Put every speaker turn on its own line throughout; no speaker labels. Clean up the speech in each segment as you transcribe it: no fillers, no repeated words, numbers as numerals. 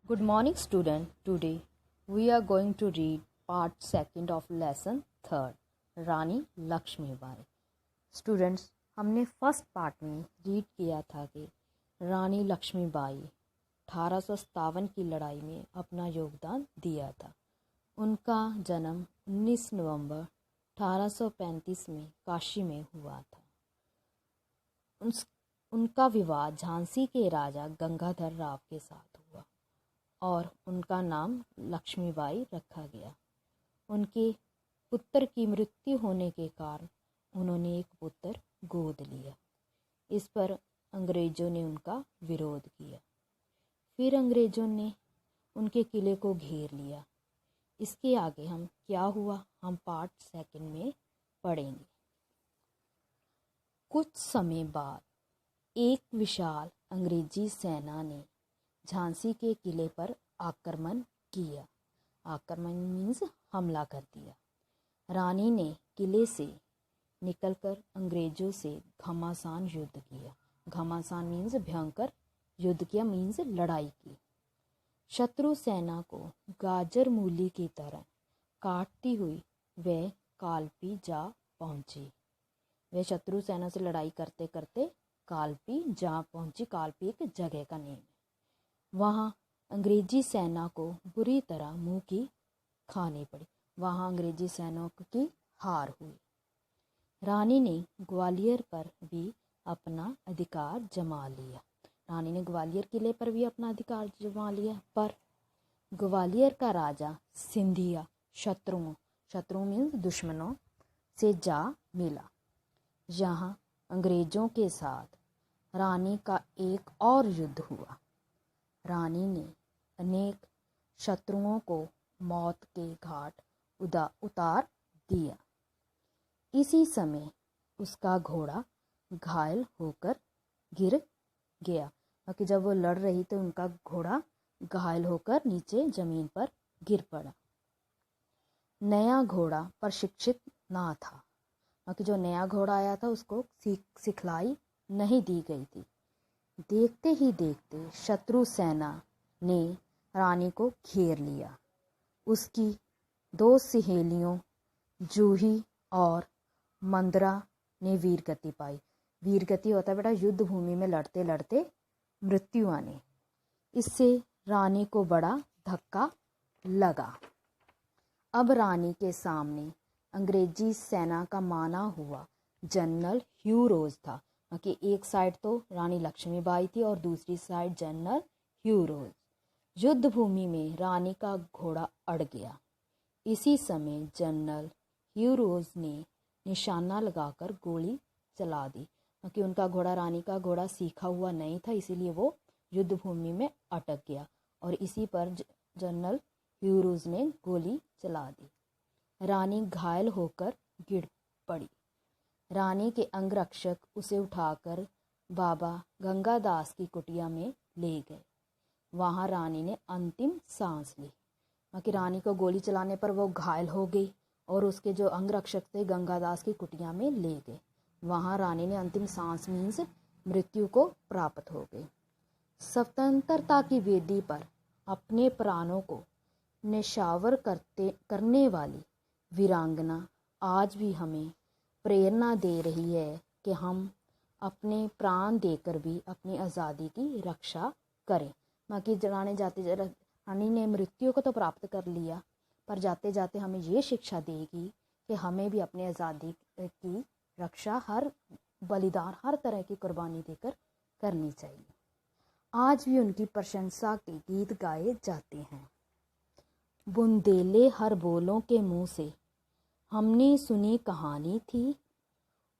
Good morning, student. Today we are going to read part second of lesson third, Rani Laxmibai. Students, हमने first part में read किया था कि रानी लक्ष्मीबाई 1857 की लड़ाई में अपना योगदान दिया था. उनका जन्म 19 नवंबर 1835 में काशी में हुआ था. उनका विवाह झांसी के राजा गंगाधर राव के साथ हुआ और उनका नाम लक्ष्मीबाई रखा गया. उनके पुत्र की मृत्यु होने के कारण उन्होंने एक पुत्र गोद लिया. इस पर अंग्रेज़ों ने उनका विरोध किया. फिर अंग्रेज़ों ने उनके किले को घेर लिया. इसके आगे हम क्या हुआ हम पार्ट सेकंड में पढ़ेंगे. कुछ समय बाद एक विशाल अंग्रेजी सेना ने झांसी के किले पर आक्रमण किया. आक्रमण मीन्स हमला कर दिया. रानी ने किले से निकलकर अंग्रेजों से घमासान युद्ध किया. घमासान मीन्स भयंकर युद्ध किया मीन्स लड़ाई की. शत्रु सेना को गाजर मूली की तरह काटती हुई वह कालपी जा पहुंची. वह शत्रु सेना से लड़ाई करते करते कालपी जा पहुंची. कालपी एक जगह का नेम है. वहाँ अंग्रेजी सेना को बुरी तरह मुंह की खानी पड़ी. वहाँ अंग्रेजी सेना की हार हुई. रानी ने ग्वालियर पर भी अपना अधिकार जमा लिया. रानी ने ग्वालियर किले पर भी अपना अधिकार जमा लिया. पर ग्वालियर का राजा सिंधिया शत्रु मीन्स दुश्मनों से जा मिला. यहाँ अंग्रेजों के साथ रानी का एक और युद्ध हुआ. रानी ने अनेक शत्रुओं को मौत के घाट उतार दिया. इसी समय उसका घोड़ा घायल होकर गिर गया. क्योंकि जब वो लड़ रही तो उनका घोड़ा घायल होकर नीचे जमीन पर गिर पड़ा. नया घोड़ा प्रशिक्षित ना था. क्योंकि जो नया घोड़ा आया था उसको सिखलाई नहीं दी गई थी. देखते ही देखते शत्रु सेना ने रानी को घेर लिया. उसकी दो सहेलियों जूही और मंदरा ने वीरगति पाई. वीरगति होता है बेटा युद्ध भूमि में लड़ते लड़ते मृत्यु आने. इससे रानी को बड़ा धक्का लगा. अब रानी के सामने अंग्रेजी सेना का माना हुआ जनरल ह्यू रोज था. कि एक साइड तो रानी लक्ष्मीबाई थी और दूसरी साइड जनरल ह्यू रोज. युद्ध भूमि में रानी का घोड़ा अड़ गया. इसी समय जनरल ह्यू रोज ने निशाना लगाकर गोली चला दी. क्योंकि उनका घोड़ा रानी का घोड़ा सीखा हुआ नहीं था इसीलिए वो युद्ध भूमि में अटक गया और इसी पर जनरल ह्यू रोज ने गोली चला दी. रानी घायल होकर गिर पड़ी. रानी के अंगरक्षक उसे उठाकर बाबा गंगादास की कुटिया में ले गए. वहाँ रानी ने अंतिम सांस ली. कि रानी को गोली चलाने पर वो घायल हो गई और उसके जो अंगरक्षक थे गंगादास की कुटिया में ले गए. वहाँ रानी ने अंतिम सांस मीन्स मृत्यु को प्राप्त हो गई. स्वतंत्रता की वेदी पर अपने प्राणों को न्यौछावर करने वाली वीरांगना आज भी हमें प्रेरणा दे रही है कि हम अपने प्राण देकर भी अपनी आज़ादी की रक्षा करें. बाकी रानी ने मृत्यु को तो प्राप्त कर लिया पर जाते जाते हमें ये शिक्षा देगी कि हमें भी अपनी आज़ादी की रक्षा हर बलिदान हर तरह की कुर्बानी देकर करनी चाहिए. आज भी उनकी प्रशंसा के गीत गाए जाते हैं. बुंदेले हर बोलों के मुंह से हमने सुनी कहानी थी.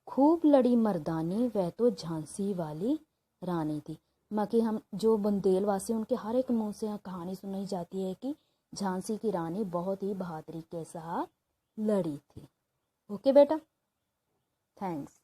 खूब लड़ी मर्दानी वह तो झांसी वाली रानी थी. बाकी हम जो बुंदेलवासी उनके हर एक मुंह से कहानी सुनाई जाती है कि झांसी की रानी बहुत ही बहादुरी के साथ लड़ी थी. ओके बेटा, थैंक्स.